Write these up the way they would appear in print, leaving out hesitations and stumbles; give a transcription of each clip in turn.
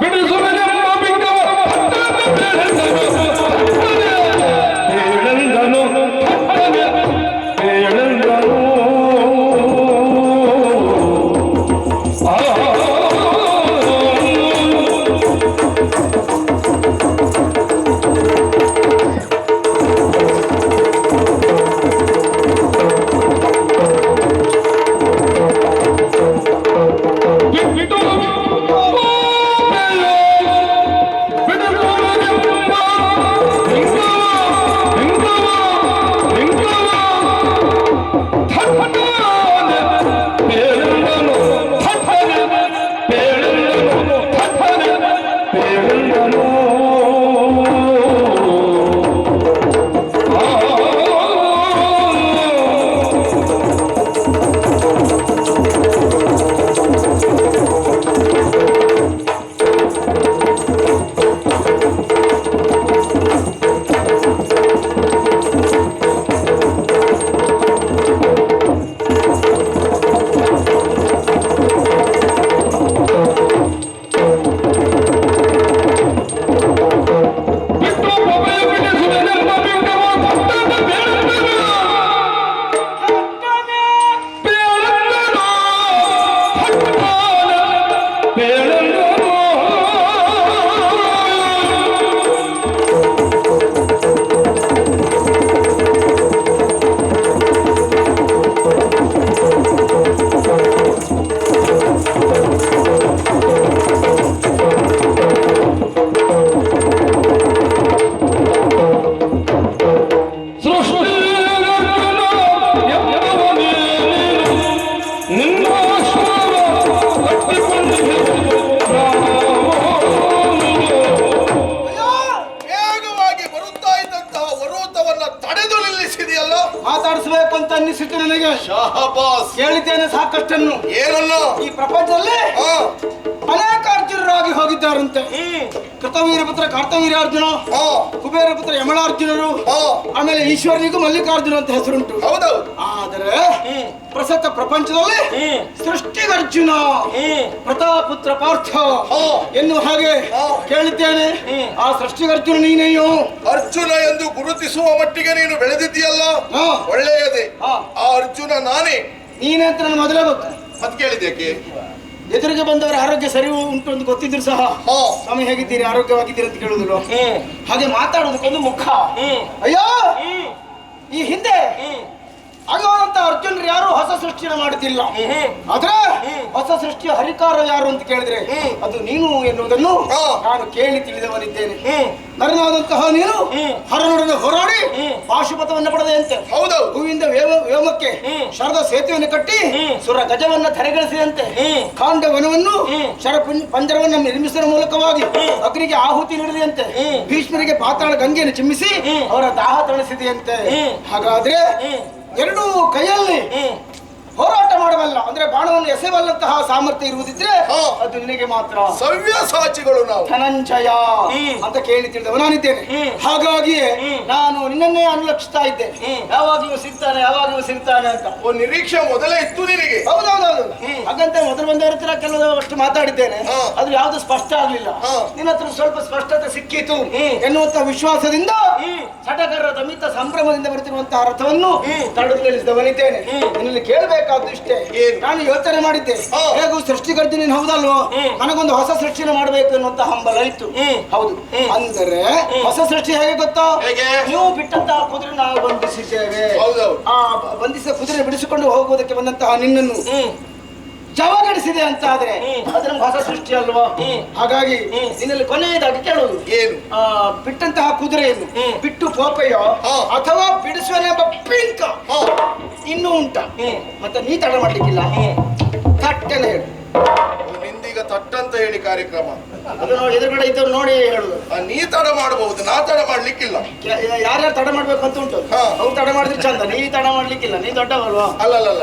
ಬಿಡಿಸುವ ವೇಗವಾಗಿ ಬರುತ್ತಾ ಇದ್ದಂತಹ ವರೋತವನ್ನ ತಡೆದು ನಿಲ್ಲಿಸಿದೆಯಲ್ಲ. ಮಾತಾಡಿಸಬೇಕು ಅಂತ ಅನ್ನಿಸಿತು ನನಗೆ. ಶಾಹಬಾಸ್. ಕೇಳಿದ್ದೇನೆ ಸಾಕಷ್ಟನ್ನು. ಏನಲ್ಲ ಈ ಪ್ರಪಂಚದಲ್ಲಿ ಅನೇಕ ಅರ್ಜುನರಾಗಿ ಹೋಗಿದ್ದಾರಂತೆ. ಕೃತವೀರ ಪುತ್ರ ಕಾರ್ತವೀರ್ಯಾರ್ಜುನ, ಕುಬೇರ ಪುತ್ರ ಯಮಳಾರ್ಜುನರು, ಆಮೇಲೆ ಈಶ್ವರನಿಗೂ ಮಲ್ಲಿಕಾರ್ಜುನ ಅಂತ ಹೆಸರುಂಟು. ಹೌದೌದು. ಆದರೆ ಪ್ರಸಕ್ತ ಪ್ರಪಂಚದಲ್ಲಿ ಸೃಷ್ಟಿಗರ್ಜುನ, ಪ್ರತಾಪುತ್ರ ಪಾರ್ಥ ಎನ್ನುವ ಹಾಗೆ ಕೇಳಿದ್ದೇನೆ. ಆ ಸೃಷ್ಟಿಗರ್ಜುನ ನೀನೆಯೋ? ಅರ್ಜುನ ಎಂದು ಗುರುತಿಸುವ ಮಟ್ಟಿಗೆ ನೀನು ಬೆಳೆದಿದ್ದೀಯಲ್ಲ, ಒಳ್ಳೆಯದೇ. ಆ ಅರ್ಜುನ ನಾನೇ. ನೀನೇ ಅಂತ ನನ್ನ ಮೊದಲೇ ಗೊತ್ತು. ಮತ್ ಕೇಳಿದ್ದೇಕೆ? ಎದುರಿಗೆ ಬಂದವರ ಆರೋಗ್ಯ ಸರಿ ಉಂಟು ಅಂತ ಗೊತ್ತಿದ್ರು ಸಹ ಸ್ವಾಮಿ ಹೇಗಿದ್ದೀರಿ, ಆರೋಗ್ಯವಾಗಿದ್ದೀರಿ ಅಂತ ಕೇಳುದಿಲ್ಲ. ಹಾಗೆ ಮಾತಾಡೋದಕ್ಕೊಂದು ಮುಖ. ಅಯ್ಯೋ, ಈ ಹಿಂದೆ ಆಗುವಂತ ಅರ್ಜುನರು ಯಾರು ಹೊಸ ಸೃಷ್ಟಿಯನ್ನು ಮಾಡುತ್ತಿಲ್ಲ. ಆದ್ರೆ ಹೊಸ ಸೃಷ್ಟಿಯ ಹರಿಕಾರ ಯಾರು ಅಂತ ಕೇಳಿದ್ರೆ ಅದು ನೀನು ಎನ್ನುವುದನ್ನು ನಾನು ಕೇಳಿ ತಿಳಿದವನಿದ್ದೇನೆ. ನರನಾದಂತಹ ನೀನು ಹರನೊಡನೆ ಹೋರಾಡಿ ಪಾಶುಪತವನ್ನು ಪಡೆದಂತೆ, ಹೂವಿಂದ ವ್ಯೋಮಕ್ಕೆ ಶರದ ಸೇತುವೆಯನ್ನು ಕಟ್ಟಿ ಸುರ ಗಜವನ್ನ ತೆರೆಗಳಿಸಿದಂತೆ, ಕಾಂಡ ವನವನ್ನು ಶರ ಪಂಜರವನ್ನು ನಿರ್ಮಿಸುವ ಮೂಲಕವಾಗಿ ಅಗ್ನಿಗೆ ಆಹುತಿ ನೀಡಿದೆಯಂತೆ, ಭೀಷ್ಮರಿಗೆ ಪಾತಾಳ ಗಂಗೆಯನ್ನು ಚಿಮ್ಮಿಸಿ ಅವರ ದಾಹ ತಣಿಸಿದೆಯಂತೆ. ಹಾಗಾದ್ರೆ ಎರಡೂ ಕೈಯಲ್ಲಿ ಹೋರಾಟ ಮಾಡಬಲ್ಲ, ಅಂದ್ರೆ ಬಾಣವನ್ನು ಎಸೆಬಲ್ಲಂತಹ ಸಾಮರ್ಥ್ಯ ಇರುವುದಿದ್ರೆ ಅದು ನಿನಗೆ ಮಾತ್ರ. ಸವ್ಯಸಾಚಿಗಳು ನಾವು ಧನಂಜಯ ಅಂತ ಕೇಳಿ ತಿಳಿದವ ನಾನಿದ್ದೇನೆ. ಹಾಗಾಗಿಯೇ ನಾನು ನಿನ್ನನ್ನೇ ಅನುಲಕ್ಷಿಸ್ತಾ ಇದ್ದೆ. ಯಾವಾಗ್ಲೂ ಸಿಗ್ತಾನೆ ಅಂತ ಒಂದು ನಿರೀಕ್ಷೆ ಮೊದಲೇ ಇತ್ತು ನಿನಗೆ. ಹೌದೌದೌದು. ಹಾಗಂತ ಮೊದಲು ಬಂದವರ ಹತ್ರ ಕೆಲವಷ್ಟು ಮಾತಾಡಿದ್ದೇನೆ, ಅದು ಯಾವ್ದು ಸ್ಪಷ್ಟ ಆಗ್ಲಿಲ್ಲ. ನಿನ್ನ ಹತ್ರ ಸ್ವಲ್ಪ ಸ್ಪಷ್ಟತೆ ಸಿಕ್ಕಿತು ಎನ್ನುವಂತ ವಿಶ್ವಾಸದಿಂದ ಸಡಗರದ ಮಿತ ಸಂಭ್ರಮದಿಂದ ಬರುತ್ತಿರುವಂತಹ ರಥವನ್ನು ತಡೆದು ನಿಲ್ಲಿಸಿದವನಿದ್ದೇನೆ. ನಿನ್ನಲ್ಲಿ ಕೇಳಬೇಕಾದ್ದು ಇಷ್ಟೇ. ನಾನು ಯೋಚನೆ ಮಾಡಿದ್ದೆ, ಹೇಗೂ ಸೃಷ್ಟಿಗರ್ಜುನ ಹೌದಲ್ವೋ, ನನಗೊಂದು ಹೊಸ ಸೃಷ್ಟಿಯನ್ನು ಮಾಡಬೇಕು ಎನ್ನುವಂತ ಹಂಬಲ ಇತ್ತು. ಹೌದು. ಅಂದರೆ ಹೊಸ ಸೃಷ್ಟಿ ಹೇಗೆ ಗೊತ್ತಾ? ನೀವು ಬಿಟ್ಟಂತಹ ಕುದುರೆ ನಾವು ಬಂಧಿಸಿದ್ದೇವೆ. ಆ ಬಂಧಿಸಿದ ಕುದುರೆ ಬಿಡಿಸಿಕೊಂಡು ಹೋಗುವುದಕ್ಕೆ ಬಂದಂತಹ ನಿನ್ನನ್ನು ಜವಗಡಿಸಿದೆ ಅಂತ ಆದ್ರೆ ಅದ್ರ ಹೊಸ ಸೃಷ್ಟಿ ಅಲ್ವಾ? ಹಾಗಾಗಿ ನಿನ್ನಲ್ಲಿ ಕೊನೆಯದಾಗಿ ಕೇಳುವುದು ಏನು, ಬಿಟ್ಟಂತಹ ಕುದುರೆಯನ್ನು ಬಿಟ್ಟು ಪೋಪೆಯೋ ಅಥವಾ ಬಿಡಿಸುವನೆಂಬ ಪಿಂಕ ಇನ್ನೂ ಉಂಟ? ಮತ್ತೆ ನೀ ತಡ ಮಾಡ್ಲಿಕ್ಕಿಲ್ಲ, ತಟ್ಟೆಲ್ಲ ಹೇಳು. ನಿಂದೀಗ ತಟ್ಟಂತ ಹೇಳಿ ಕಾರ್ಯಕ್ರಮ ಅದು ಎದುರುಗಡೆ ಇದ್ದವ್ರು ನೋಡಿ ಹೇಳುದು. ನೀ ತಡ ಮಾಡಬಹುದು, ನಾ ತಡ ಮಾಡ್ಲಿಕ್ಕಿಲ್ಲ. ಯಾರ್ಯಾರು ತಡ ಮಾಡ್ಬೇಕು ಅಂತ ಉಂಟು, ಅವ್ರು ತಡ ಮಾಡಿದ್ರೆ ಚಂದ, ನೀ ತಡ ಮಾಡ್ಲಿಕ್ಕಿಲ್ಲ. ನೀ ದೊಡ್ಡವಲ್ವಾ? ಅಲ್ಲಲ್ಲ,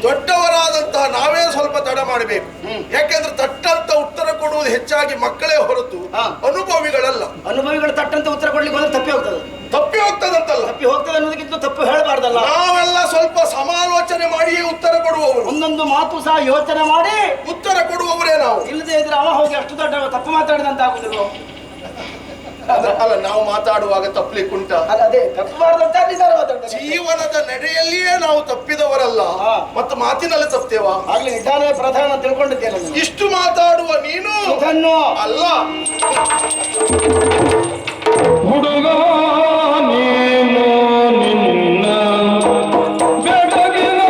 ದೊಡ್ಡವರಾದಂತಹ ನಾವೇ ಸ್ವಲ್ಪ ತಡ ಮಾಡಬೇಕು. ಯಾಕೆಂದ್ರೆ ತಟ್ಟಂತ ಉತ್ತರ ಕೊಡುವುದು ಹೆಚ್ಚಾಗಿ ಮಕ್ಕಳೇ ಹೊರತು ಅನುಭವಿಗಳಲ್ಲ. ಅನುಭವಿಗಳು ತಟ್ಟಂತ ಉತ್ತರ ಕೊಡ್ಲಿಕ್ಕೆ ಹೋದ್ರೆ ತಪ್ಪಿ ಹೋಗ್ತದಂತಲ್ಲ. ತಪ್ಪಿ ಹೋಗ್ತದೆ ಅನ್ನೋದಕ್ಕಿಂತ ತಪ್ಪು ಹೇಳಬಾರ್ದಲ್ಲ. ನಾವೆಲ್ಲ ಸ್ವಲ್ಪ ಸಮಾಲೋಚನೆ ಮಾಡಿಯೇ ಉತ್ತರ ಕೊಡುವವರು. ಒಂದೊಂದು ಮಾತು ಸಹ ಯೋಚನೆ ಮಾಡಿ ಉತ್ತರ ಕೊಡುವವರೇ ನಾವು. ಇಲ್ಲದೆ ಇದ್ರೆ ಅವ ಹೋಗಿ ಅಷ್ಟು ದೊಡ್ಡ ತಪ್ಪು ಮಾತಾಡಿದಂತ ಆಗುದಿಲ್ಲ. ಅಲ್ಲ, ನಾವು ಮಾತಾಡುವಾಗ ತಪ್ಪಲಿಕ್ಕುಂಟ? ಅದೇ ತಪ್ಪಬಾರ್ದಂತ ಜೀವನದ ನಡೆಯಲ್ಲಿಯೇ ನಾವು ತಪ್ಪಿದವರಲ್ಲ, ಮತ್ತು ಮಾತಿನಲ್ಲಿ ತಪ್ಪೇವಾ? ಆಗ್ಲಿ ನಿಧಾನವೇ ಪ್ರಧಾನ ತಿಳ್ಕೊಂಡಿದ್ದೇನೆ. ಇಷ್ಟು ಮಾತಾಡುವ ನೀನು ಅಲ್ಲ ಹುಡುಗ ನೀನು ನಿನ್ನ ಬೆಡಗಿನ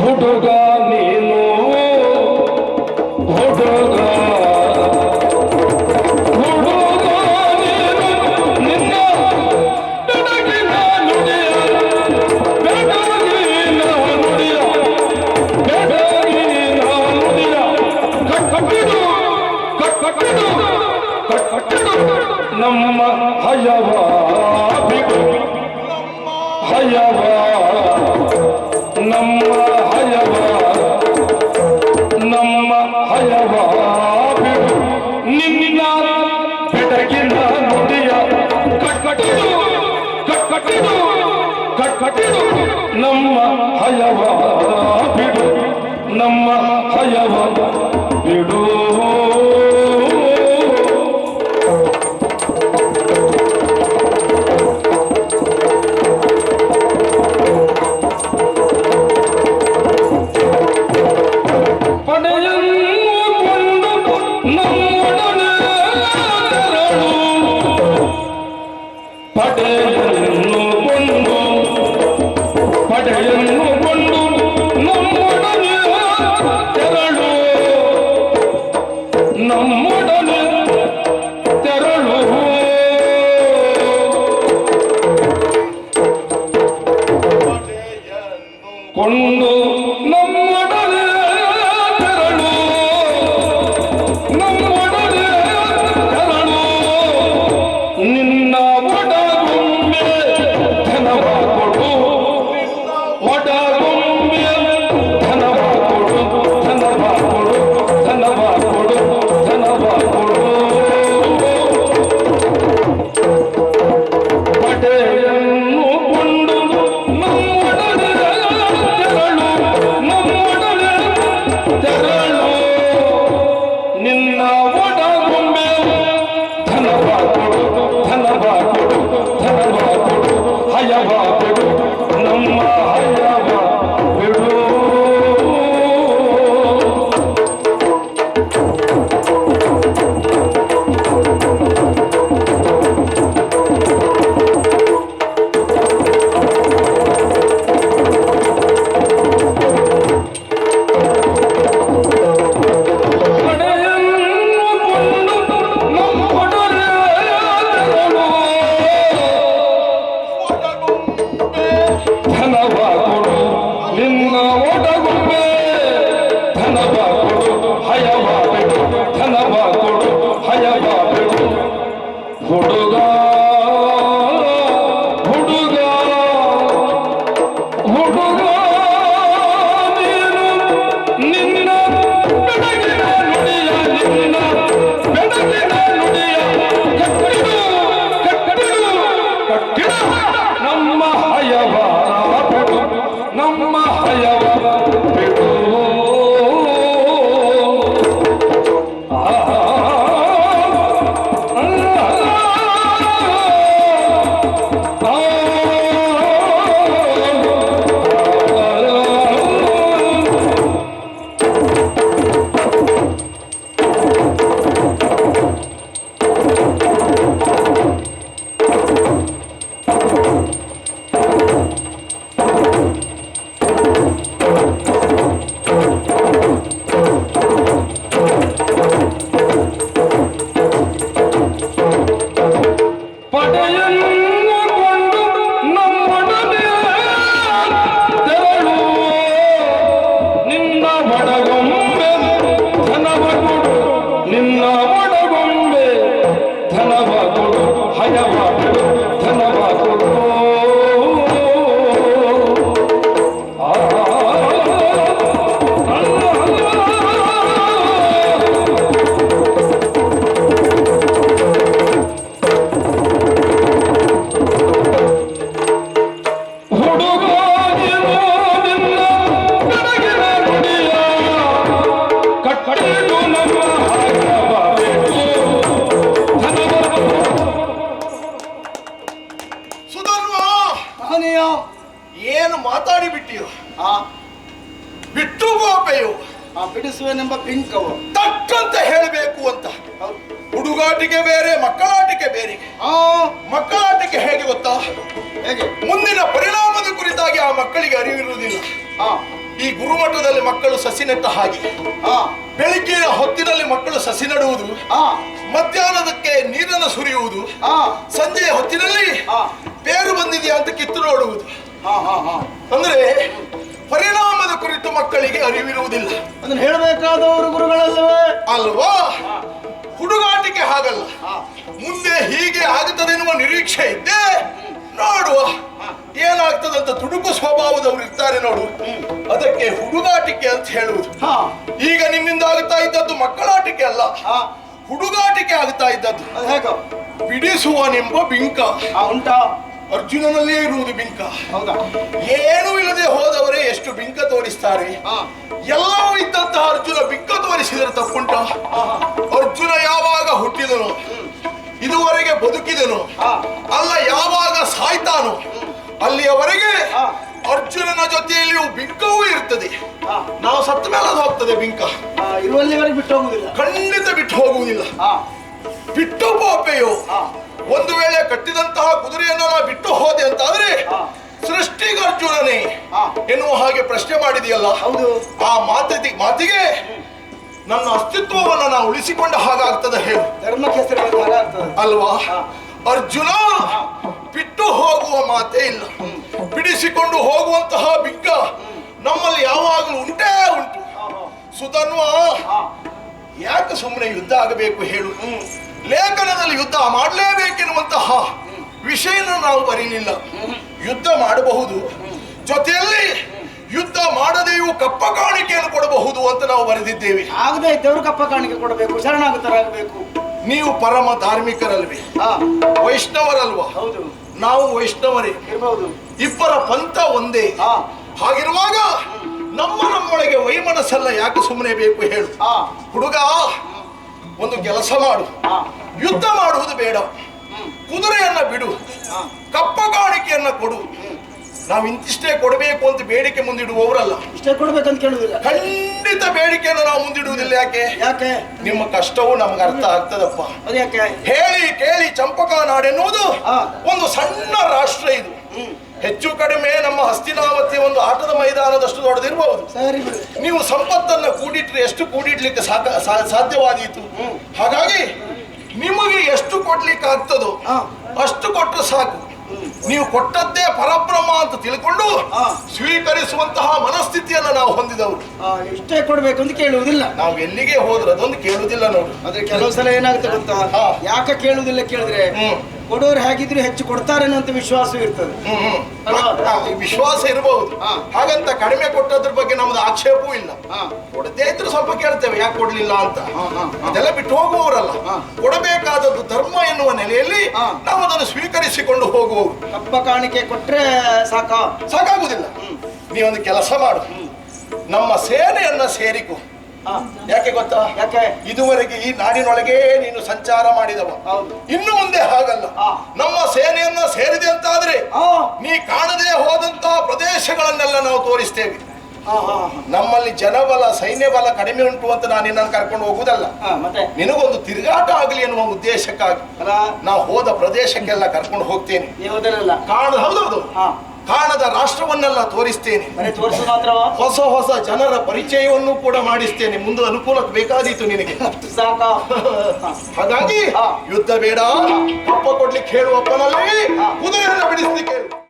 ಹುಡುಗ ನೀನು ಹುಡುಗ ಹುಡುಗ ನೀನು ನಿನ್ನ ಬೆಡಗಿನ ನುಡಿಯ ಬೆಡಗಿನ ನುಡಿಯ ಬೆಡಗಿನ ನುಡಿಯ ಕಟ್ಟಿಡು ನಮ್ಮ ಹಯವ ಹಯವ ನಮ್ಮ ಹಯವ ನಮ್ಮ ಹಯವ ಬಿಡು ನಿನ್ನ ಬೆಡಗಿನ ನುಡಿಯ ಕಟ್ಕಟಿಡು ಕಟ್ಕಟಿಡು ಕಟ್ಕಟಿಡು ನಮ್ಮ ಹಯವ ಬಿಡು ನಮ್ಮ ಹಯವ ಬಿಡು ಕೊಂಡು ನಮ್ಮೊಡನೆ ತೆರಳು ನಮ್ಮೊಡನೆ ತೆರಳು ನಿನ್ನ ಒಡಗೊಂಬೆ ಧನವ ಕೊಡು ಒಡಗೊಂಬೆ ಧನವ ಕೊಡು ಧನವ ಕೊಡು ಧನವ ಕೊಡು ಧನವ ಕೊಡು ಪಡೆಯನ್ನು ಕೊಂಡು ನಮ್ಮೊಡನೆ ತೆರಳು ನಿನ್ನ ಒಡಗೊಂಬೆ ಧನವ ಕೊಡು ಧನವ ಕೊಡು ಧನವ ಕೊಡು ಹಯವ ಬಿಡು ನಮ್ಮ ಹಯವ ಬಿಡು ಧನವ ಕೊಡು ನಿನ್ನ ಒಡಗೊಂಬೆ ಧನವ ಕೊಡು ಹಯವ ಬಿಡು ಧನವ ಕೊಡು ಹಯವ ಬಿಡು ಹುಡುಗ ಹುಡುಗ ಹುಡುಗ ನೀನು ನಿನ್ನ ಬೆಡಗಿನ ನುಡಿಯ ನಿನ್ನ ಬೆಡಗಿನ ನುಡಿಯ ಕಟ್ಟಿಡು ಕಟ್ಟಿಡು ಕಟ್ಟಿಡು ನಮ್ಮ ಹಯವ ಬಿಡು ನಮ್ಮ ಹಯವ ಬಿಡು ಪಡೆಯನ್ನು ಕೊಂಡು ನಮ್ಮೊಡನೆ ತೆರಳು ನಿನ್ನ ಒಡಗೊಂಬೆ ಧನವ ಕೊಡು ನಿನ್ನ ಒಡಗೊಂಬೆ ಧನವ ಕೊಡು ಹಯವ ಬಿಡು ಧನವ ಕೊಡು ಸುಧನ್ವಾ, ಮಹನೀಯ ಏನು ಮಾತಾಡಿ ಬಿಟ್ಟಿಯೋ ಆ ಬಿಟ್ಟು ಗೋಪೆಯು ಬಿಡಿಸುವೆನೆಂಬ ಪಿಂಕವು ತಕ್ಕಂತ ಹೇಳಬೇಕು ಅಂತ. ಹುಡುಗಾಟಿಕೆ ಬೇರೆ ಮಕ್ಕಳಾಟಿಕೆ ಬೇರೆ. ಮಕ್ಕಳಾಟಿಕೆ ಹೇಗೆ ಗೊತ್ತಾ? ಹೇಗೆ? ಮುಂದಿನ ಪರಿಣಾಮದ ಕುರಿತಾಗಿ ಆ ಮಕ್ಕಳಿಗೆ ಅರಿವಿರುವುದಿಲ್ಲ. ಈ ಗುರುಮಠದಲ್ಲಿ ಮಕ್ಕಳು ಸಸಿ ನೆಟ್ಟ ಹಾಗೆ ಬೆಳಿಗ್ಗೆಯ ಹೊತ್ತಿನಲ್ಲಿ ಮಕ್ಕಳು ಸಸಿ ನೆಡುವುದು, ಮಧ್ಯಾಹ್ನದಕ್ಕೆ ನೀರನ್ನು ಸುರಿಯುವುದು, ಸಂಜೆಯ ಹೊತ್ತಿನಲ್ಲಿ ಬೇರು ಬಂದಿದೆಯಾ ಅಂತ ಕಿತ್ತು ನೋಡುವುದು. ಅಂದ್ರೆ ಪರಿಣಾಮದ ಕುರಿತು ಮಕ್ಕಳಿಗೆ ಅರಿವಿರುವುದಿಲ್ಲ. ಅದನ್ನು ಹೇಳಬೇಕಾದವರು ಗುರುಗಳಲ್ಲವೇ ಅಲ್ವಾ? ಹುಡುಗಾಟಿಕೆ ಹಾಗಲ್ಲ. ಮುಂದೆ ಹೀಗೆ ಆಗುತ್ತದೆ ಎನ್ನುವ ನಿರೀಕ್ಷೆ ಇದ್ದೆ. ನೋಡುವ ಏನಾಗ್ತದಂತ ತುಡುಕು ಸ್ವಭಾವದವರು ಇರ್ತಾರೆ ನೋಡು, ಅದಕ್ಕೆ ಹುಡುಗಾಟಿಕೆ ಅಂತ ಹೇಳುವುದು. ಹಾ ಈಗ ನಿಮ್ಮಿಂದ ಆಗ್ತಾ ಇದ್ದದ್ದು ಮಕ್ಕಳಾಟಿಕೆ ಅಲ್ಲ, ಹಾ ಹುಡುಗಾಟಿಕೆ ಆಗ್ತಾ ಇದ್ದದ್ದು. ಅದು ಹೇಗೋ ಬಿಡಿಸುವನೆಂಬ ಬಿಂಕ. ಉಂಟಾ? ಅರ್ಜುನನಲ್ಲೇ ಇರುವುದು ಬಿಂಕ. ಹೌದಾ? ಏನೂ ಇಲ್ಲದೆ ಹೋದವರೇ ಎಷ್ಟು ಬಿಂಕ ತೋರಿಸ್ತಾರೆ. ಹಾ ಎಲ್ಲವೂ ಇದ್ದಂತಹ ಅರ್ಜುನ ಬಿಂಕ ತೋರಿಸಿದರೆ ತಪ್ಪುಂಟ? ಅರ್ಜುನ ಯಾವಾಗ ಹುಟ್ಟಿದನು, ಇದುವರೆಗೆ ಬದುಕಿದನು, ಅಲ್ಲ ಯಾವಾಗ ಸಾಯ್ತಾನು, ಅಲ್ಲಿಯವರೆಗೆ ಅರ್ಜುನನ ಜೊತೆಯಲ್ಲಿಯೂ ಬಿಂಕವೂ ಇರ್ತದೆ. ನಾವು ಸತ್ತ ಮೇಲೆ ಅದು ಹೋಗ್ತದೆ ಬಿಂಕ, ಇರುವಲ್ಲಿವರೆಗೆ ಬಿಟ್ಟು ಹೋಗುದಿಲ್ಲ. ಖಂಡಿತ ಬಿಟ್ಟು ಹೋಗುವುದಿಲ್ಲ. ಬಿಟ್ಟು ಪಾಪೆಯೋ ಒಂದು ವೇಳೆ ಕಟ್ಟಿದಂತಹ ಕುದುರೆಯನ್ನು ನಾ ಬಿಟ್ಟು ಹೋದೆ ಅಂತಾದ್ರೆ ಸೃಷ್ಟಿಗರ್ಜುನನೇ ಎನ್ನುವ ಹಾಗೆ ಪ್ರಶ್ನೆ ಮಾಡಿದೆಯಲ್ಲ, ಆ ಮಾತಿಗೆ ನನ್ನ ಅಸ್ತಿತ್ವವನ್ನು ನಾವು ಉಳಿಸಿಕೊಂಡ ಹಾಗಾಗ್ತದ ಹೇಳು. ಧರ್ಮಕ್ಕೆ ಹೆಸರು ಅಲ್ವಾ? ಅರ್ಜುನ ಬಿಟ್ಟು ಹೋಗುವ ಮಾತೇ ಇಲ್ಲ, ಬಿಡಿಸಿಕೊಂಡು ಹೋಗುವಂತಹ ಬಿಂಕ ನಮ್ಮಲ್ಲಿ ಯಾವಾಗಲೂ ಉಂಟೇ ಉಂಟು. ಸುಧನ್ವ, ಯಾಕೆ ಸುಮ್ಮನೆ ಯುದ್ಧ ಆಗಬೇಕು ಹೇಳು? ಲೇಖನದಲ್ಲಿ ಯುದ್ಧ ಮಾಡಲೇಬೇಕೆನ್ನುವಂತಹ ವಿಷಯನ ನಾವು ಬರೀಲಿಲ್ಲ. ಯುದ್ಧ ಮಾಡಬಹುದು, ಜೊತೆಯಲ್ಲಿ ಯುದ್ಧ ಮಾಡದೆಯೂ ಕಪ್ಪ ಕಾಣಿಕೆಯನ್ನು ಕೊಡಬಹುದು ಅಂತ ನಾವು ಬರೆದಿದ್ದೇವೆ. ಆಗದೆ ಇದ್ದವರು ಕಪ್ಪ ಕಾಣಿಕೆ ಕೊಡಬೇಕು, ಶರಣಾಗತರಾಗಬೇಕು. ನೀವು ಪರಮ ಧಾರ್ಮಿಕರಲ್ವೇ? ವೈಷ್ಣವರಲ್ವಾ? ಹೌದು, ನಾವು ವೈಷ್ಣವರೇ ಇರಬಹುದು. ಇಬ್ಬರ ಪಂಥ ಒಂದೇ. ಹಾಗಿರುವಾಗ ನಮ್ಮೊಳಗೆ ವೈಮನಸ್ಸೆಲ್ಲ ಯಾಕೆ ಸುಮ್ಮನೆ ಬೇಕು ಹೇಳು? ಹುಡುಗ, ಒಂದು ಕೆಲಸ ಮಾಡು, ಯುದ್ಧ ಮಾಡುವುದು ಬೇಡ, ಕುದುರೆಯನ್ನ ಬಿಡು, ಕಪ್ಪ ಕಾಣಿಕೆಯನ್ನ ಕೊಡು. ನಾವು ಇಂತಿಷ್ಟೇ ಕೊಡಬೇಕು ಅಂತ ಬೇಡಿಕೆ ಮುಂದಿಡುವವರಲ್ಲ. ಇಷ್ಟೇ ಕೊಡ್ಬೇಕಂತ ಕೇಳುವುದಿಲ್ಲ, ಖಂಡಿತ ಬೇಡಿಕೆಯನ್ನು ನಾವು ಮುಂದಿಡುವುದಿಲ್ಲ. ಯಾಕೆ? ಯಾಕೆ? ನಿಮ್ಮ ಕಷ್ಟವು ನಮ್ಗೆ ಅರ್ಥ ಆಗ್ತದಪ್ಪ. ಅದು ಯಾಕೆ? ಹೇಳಿ ಕೇಳಿ ಚಂಪಕ ನಾಡೆನ್ನುವುದು ಒಂದು ಸಣ್ಣ ರಾಷ್ಟ್ರ. ಇದು ಹೆಚ್ಚು ಕಡಿಮೆ ನಮ್ಮ ಹಸ್ತಿನಾವತಿ ಒಂದು ಆಟದ ಮೈದಾನದಷ್ಟು ದೊಡ್ಡದಿರಬಹುದು. ನೀವು ಸಂಪತ್ತನ್ನ ಕೂಡಿಟ್ರೆ ಎಷ್ಟು ಕೂಡಿಡ್ಲಿಕ್ಕೆ ಸಾಧ್ಯವಾದೀತು. ಹಾಗಾಗಿ ನಿಮಗೆ ಎಷ್ಟು ಕೊಡ್ಲಿಕ್ಕೆ ಆಗ್ತದೋ ಅಷ್ಟು ಕೊಟ್ಟರೆ ಸಾಕು. ನೀವು ಕೊಟ್ಟದ್ದೇ ಪರಬ್ರಹ್ಮ ಅಂತ ತಿಳ್ಕೊಂಡು ಸ್ವೀಕರಿಸುವಂತಹ ಮನಸ್ಥಿತಿಯನ್ನ ನಾವು ಹೊಂದಿದವರು. ಇಷ್ಟೇ ಕೊಡ್ಬೇಕು ಅಂತ ಕೇಳುವುದಿಲ್ಲ. ನಾವು ಎಲ್ಲಿಗೆ ಹೋದ್ರೆ ಅದೊಂದು ಕೇಳುವುದಿಲ್ಲ ನೋಡು. ಆದ್ರೆ ಕೆಲವು ಸಲ ಏನಾಗುತ್ತೆ ಗೊತ್ತಾ? ಯಾಕೆ ಕೇಳುವುದಿಲ್ಲ ಕೇಳಿದ್ರೆ ಕೊಡೋರು ಹೇಗಿದ್ರು ಹೆಚ್ಚು ಕೊಡ್ತಾರೆ ಅನ್ನುವಂತ ವಿಶ್ವಾಸ ಇರ್ತದೆ. ವಿಶ್ವಾಸ ಇರಬಹುದು, ಹಾಗಂತ ಕಡಿಮೆ ಕೊಟ್ಟದ್ರ ಬಗ್ಗೆ ನಮ್ದು ಆಕ್ಷೇಪವೂ ಇಲ್ಲ. ಕೊಡದೇ ಇದ್ರು ಸ್ವಲ್ಪ ಕೇಳ್ತೇವೆ ಯಾಕೆ ಕೊಡ್ಲಿಲ್ಲ ಅಂತ. ಅದೆಲ್ಲ ಬಿಟ್ಟು ಹೋಗುವವರಲ್ಲ. ಕೊಡಬೇಕಾದದ್ದು ಧರ್ಮ ಎನ್ನುವ ನೆಲೆಯಲ್ಲಿ ನಾವು ಅದನ್ನು ಸ್ವೀಕರಿಸಿಕೊಂಡು ಹೋಗುವವರು. ಕಪ್ಪ ಕಾಣಿಕೆ ಕೊಟ್ರೆ ಸಾಕಾಗುದಿಲ್ಲ. ನೀವೊಂದು ಕೆಲಸ ಮಾಡು, ನಮ್ಮ ಸೇನೆಯನ್ನ ಸೇರಿಕೊ. ಯಾಕೆ ಗೊತ್ತಾ? ಯಾಕೆ? ಇದುವರೆಗೆ ಈ ನಾಡಿನೊಳಗೆ ನೀನು ಸಂಚಾರ ಮಾಡಿದವ, ಇನ್ನು ಮುಂದೆ ಹಾಗಲ್ಲ. ನಮ್ಮ ಸೇನೆಯನ್ನ ಸೇರಿದೆ ಅಂತಾದ್ರೆ ನೀ ಕಾಣದೆ ಹೋದಂತಹ ಪ್ರದೇಶಗಳನ್ನೆಲ್ಲ ನಾವು ತೋರಿಸ್ತೇವೆ. ನಮ್ಮಲ್ಲಿ ಜನಬಲ ಸೈನ್ಯ ಬಲ ಕಡಿಮೆ ಉಂಟು ಅಂತ ನಾನು ನಿನ್ನನ್ನು ಕರ್ಕೊಂಡು ಹೋಗುದಲ್ಲ, ನಿನಗೊಂದು ತಿರುಗಾಟ ಆಗಲಿ ಎನ್ನುವ ಉದ್ದೇಶಕ್ಕಾಗಿ ನಾವು ಹೋದ ಪ್ರದೇಶಕ್ಕೆಲ್ಲ ಕರ್ಕೊಂಡು ಹೋಗ್ತೇನೆ. ಹೌದೌದು, ಕಾಣದ ರಾಷ್ಟ್ರವನ್ನೆಲ್ಲ ತೋರಿಸ್ತೇನೆ. ಹೊಸ ಹೊಸ ಜನರ ಪರಿಚಯವನ್ನು ಕೂಡ ಮಾಡಿಸ್ತೇನೆ. ಮುಂದೆ ಅನುಕೂಲಕ್ಕೆ ಬೇಕಾದೀತು ನಿನಗೆ. ಹಾಗಾಗಿ ಯುದ್ಧ ಬೇಡ, ಅಪ್ಪ ಕೊಡ್ಲಿಕ್ಕೆ ಹೇಳುವಪ್ಪನಲ್ಲಿ ಕುದುರೆಯನ್ನು ಬಿಡಿಸ್ಲಿಕ್ಕೆ ಹೇಳು.